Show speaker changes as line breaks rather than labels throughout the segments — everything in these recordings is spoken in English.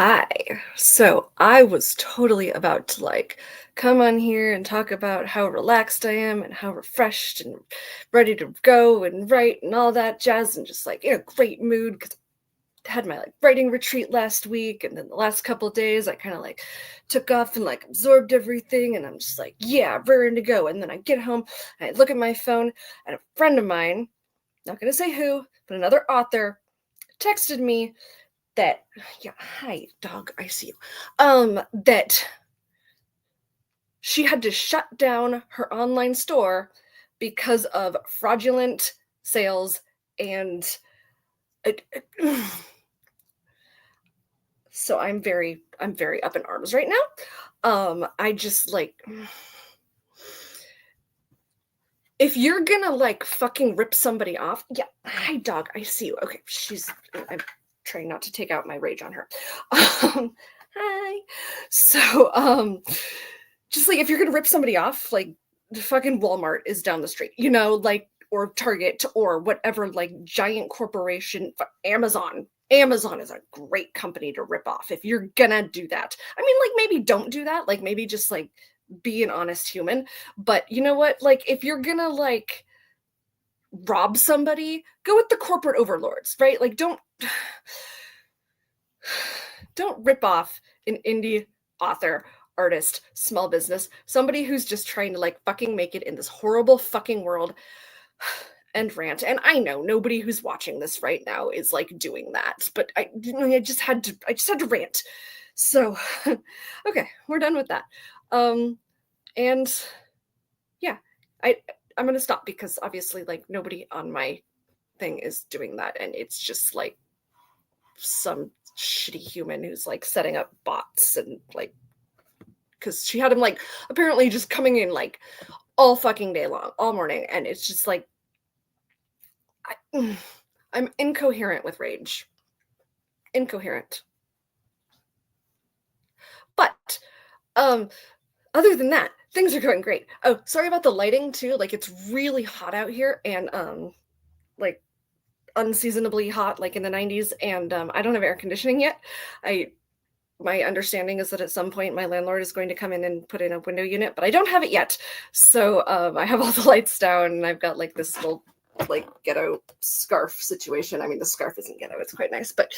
Hi. So I was totally about to come on here and talk about how relaxed I am and how refreshed and ready to go and write and all that jazz and just in a great mood because I had my writing retreat last week, and then the last couple of days I kind of took off and absorbed everything, and I'm just yeah, raring to go. And then I get home and I look at my phone, and a friend of mine, not gonna say who, but another author, texted me that, yeah, hi dog, I see you, that she had to shut down her online store because of fraudulent sales. And it, so I'm very up in arms right now. I just if you're gonna fucking rip somebody off, yeah, hi dog, I see you. Okay, I'm trying not to take out my rage on her. Hi. So just if you're gonna rip somebody off, the fucking Walmart is down the street, or Target or whatever, giant corporation. Amazon is a great company to rip off if you're gonna do that. I mean, maybe don't do that. Maybe just be an honest human. But you know what? If you're gonna rob somebody, go with the corporate overlords, right? Don't rip off an indie author, artist, small business, somebody who's just trying to fucking make it in this horrible fucking world. And rant. And I know nobody who's watching this right now is doing that, but I just had to rant. So okay, we're done with that. And yeah, I'm gonna stop because obviously nobody on my thing is doing that, and it's just some shitty human who's setting up bots and because she had him apparently just coming in all fucking day long, all morning, and it's just I'm incoherent with rage. Incoherent. But other than that, things are going great. Oh, sorry about the lighting too. It's really hot out here, and like unseasonably hot, in the 90s, and I don't have air conditioning yet. My understanding is that at some point my landlord is going to come in and put in a window unit, but I don't have it yet. So I have all the lights down, and I've got this little ghetto scarf situation. I mean, the scarf isn't ghetto, it's quite nice, but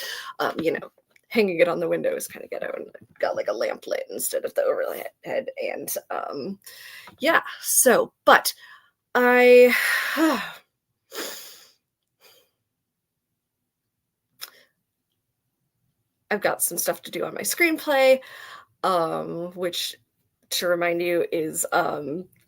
hanging it on the window is kind of ghetto, and I've got a lamp lit instead of the overhead. And yeah, so but I I've got some stuff to do on my screenplay, which, to remind you, is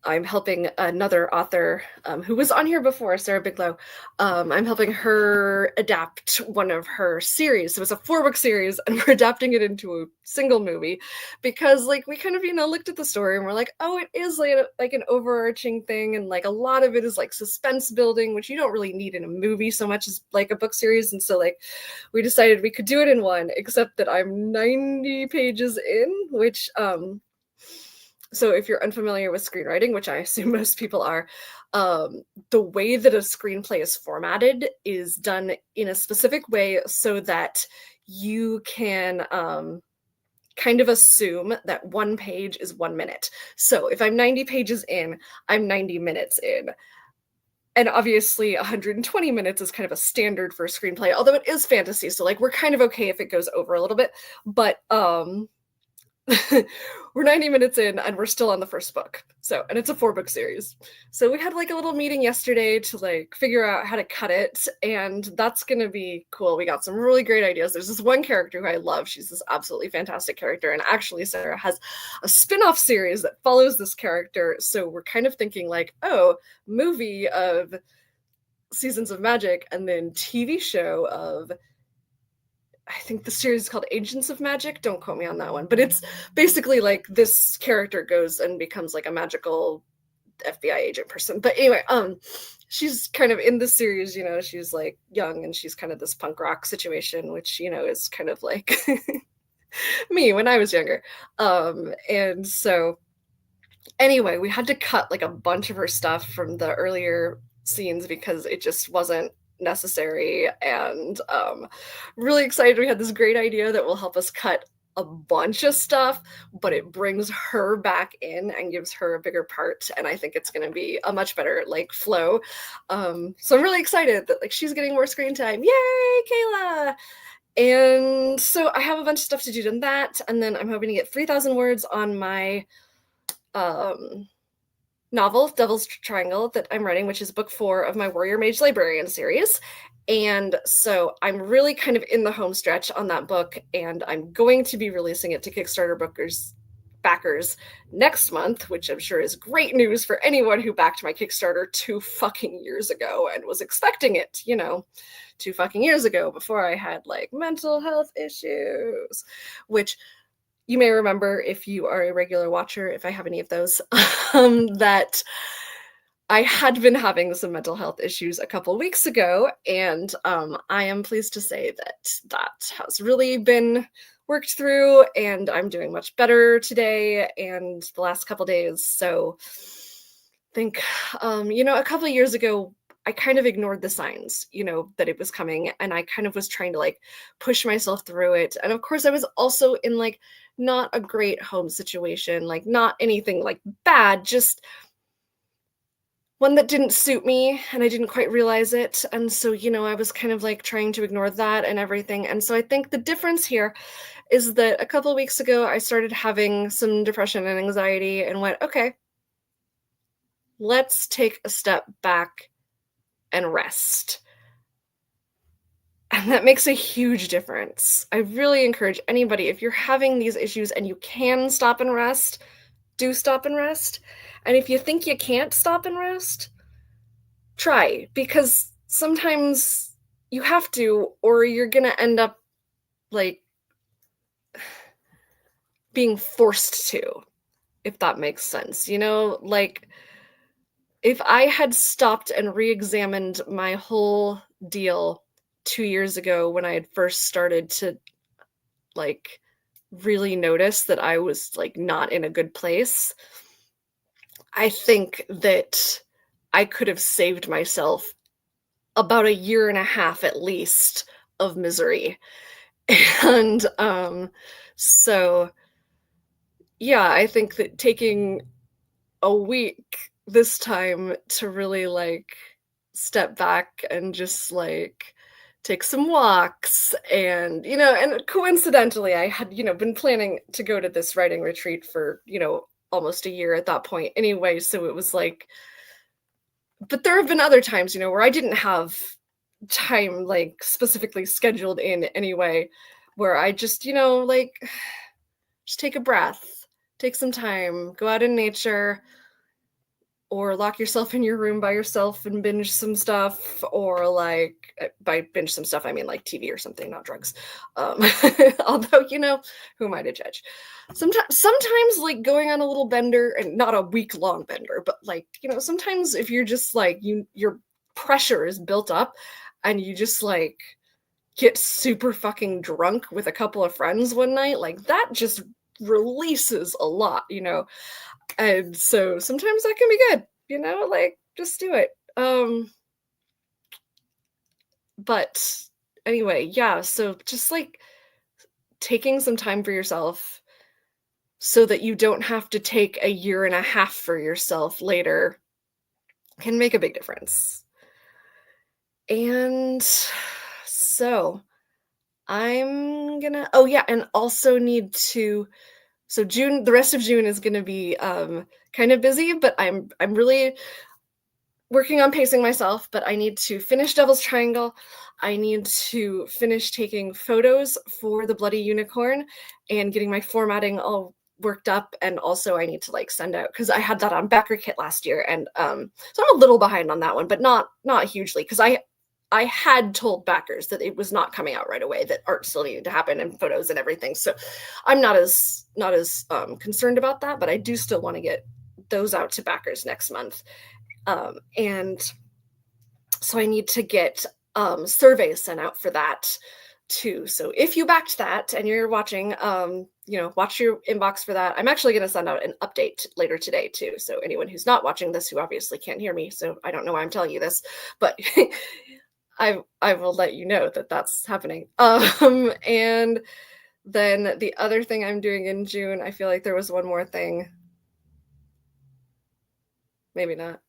I'm helping another author who was on here before, Sarah Bigelow. I'm helping her adapt one of her series. So it's a 4-book series, and we're adapting it into a single movie because we kind of, looked at the story and we're oh, it is an overarching thing. And a lot of it is suspense building, which you don't really need in a movie so much as a book series. And so we decided we could do it in one, except that I'm 90 pages in, which, so if you're unfamiliar with screenwriting, which I assume most people are, the way that a screenplay is formatted is done in a specific way so that you can kind of assume that one page is 1 minute. So if I'm 90 pages in, I'm 90 minutes in. And obviously 120 minutes is kind of a standard for a screenplay, although it is fantasy. So we're kind of okay if it goes over a little bit, but we're 90 minutes in and we're still on the first book. So, and it's a 4-book series. So we had a little meeting yesterday to figure out how to cut it, and that's going to be cool. We got some really great ideas. There's this one character who I love. She's this absolutely fantastic character, and actually Sarah has a spin-off series that follows this character. So we're kind of thinking oh, movie of Seasons of Magic and then TV show of, I think the series is called Agents of Magic. Don't quote me on that one. But it's basically this character goes and becomes a magical FBI agent person. But anyway, she's kind of in this series, she's young and she's kind of this punk rock situation, which, is kind of me when I was younger. And so anyway, we had to cut a bunch of her stuff from the earlier scenes because it just wasn't necessary, and really excited. We had this great idea that will help us cut a bunch of stuff, but it brings her back in and gives her a bigger part, and I think it's going to be a much better like flow. So I'm really excited that like she's getting more screen time. Yay, Kayla! And so I have a bunch of stuff to do in that, and then I'm hoping to get 3,000 words on my novel, Devil's Triangle, that I'm writing, which is book 4 of my Warrior Mage Librarian series. And so I'm really kind of in the home stretch on that book, and I'm going to be releasing it to Kickstarter backers next month, which I'm sure is great news for anyone who backed my Kickstarter 2 fucking years ago and was expecting it, 2 fucking years ago before I had like mental health issues, which you may remember if you are a regular watcher, if I have any of those, that I had been having some mental health issues a couple weeks ago, and I am pleased to say that has really been worked through, and I'm doing much better today and the last couple days. So I think, a couple of years ago, I kind of ignored the signs, that it was coming, and I kind of was trying to like push myself through it. And of course, I was also in like not a great home situation, like not anything like bad, just one that didn't suit me, and I didn't quite realize it. And so, I was kind of like trying to ignore that and everything. And so I think the difference here is that a couple of weeks ago, I started having some depression and anxiety and went, okay, let's take a step back and rest. And that makes a huge difference. I really encourage anybody, if you're having these issues and you can stop and rest, do stop and rest. And if you think you can't stop and rest, try, because sometimes you have to, or you're going to end up like being forced to, if that makes sense. Like if I had stopped and re-examined my whole deal 2 years ago when I had first started to like really notice that I was like not in a good place, I think that I could have saved myself about 1.5 years at least of misery. And so yeah, I think that taking a week this time to really like step back and just like take some walks, and and coincidentally I had been planning to go to this writing retreat for almost a year at that point anyway, so it was like, but there have been other times where I didn't have time like specifically scheduled in anyway, where I just like just take a breath, take some time, go out in nature, or lock yourself in your room by yourself and binge some stuff, or like by binge some stuff I mean like TV or something, not drugs. Although who am I to judge? Sometimes like going on a little bender, and not a week-long bender, but like sometimes if you're just like your pressure is built up and you just like get super fucking drunk with a couple of friends one night, like that just releases a lot, and so sometimes that can be good, like just do it. But anyway, yeah, so just like taking some time for yourself so that you don't have to take 1.5 years for yourself later can make a big difference. And so I'm gonna, oh yeah, and also need to, so June, the rest of June is gonna be kind of busy, but I'm really working on pacing myself. But I need to finish Devil's Triangle. I need to finish taking photos for the Bloody Unicorn and getting my formatting all worked up, and also I need to like send out, because I had that on backer kit last year, and so I'm a little behind on that one, but not hugely, because I had told backers that it was not coming out right away, that art still needed to happen and photos and everything. So I'm not as concerned about that, but I do still want to get those out to backers next month. And so I need to get surveys sent out for that too. So if you backed that and you're watching, watch your inbox for that. I'm actually going to send out an update later today too. So anyone who's not watching this, who obviously can't hear me, so I don't know why I'm telling you this, but I will let you know that that's happening. And then the other thing I'm doing in June, I feel like there was one more thing. Maybe not.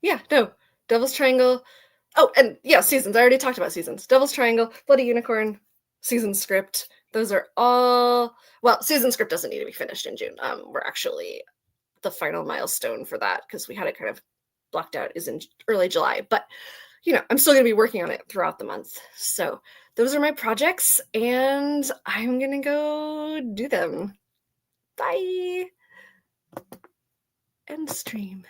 Yeah, no. Devil's Triangle. Oh, and yeah, seasons. I already talked about seasons. Devil's Triangle, Bloody Unicorn, season script. Those are all well, season script doesn't need to be finished in June. We're actually the final milestone for that because we had it kind of blocked out is in early July. But I'm still gonna be working on it throughout the month. So those are my projects, and I'm gonna go do them. Bye. End stream.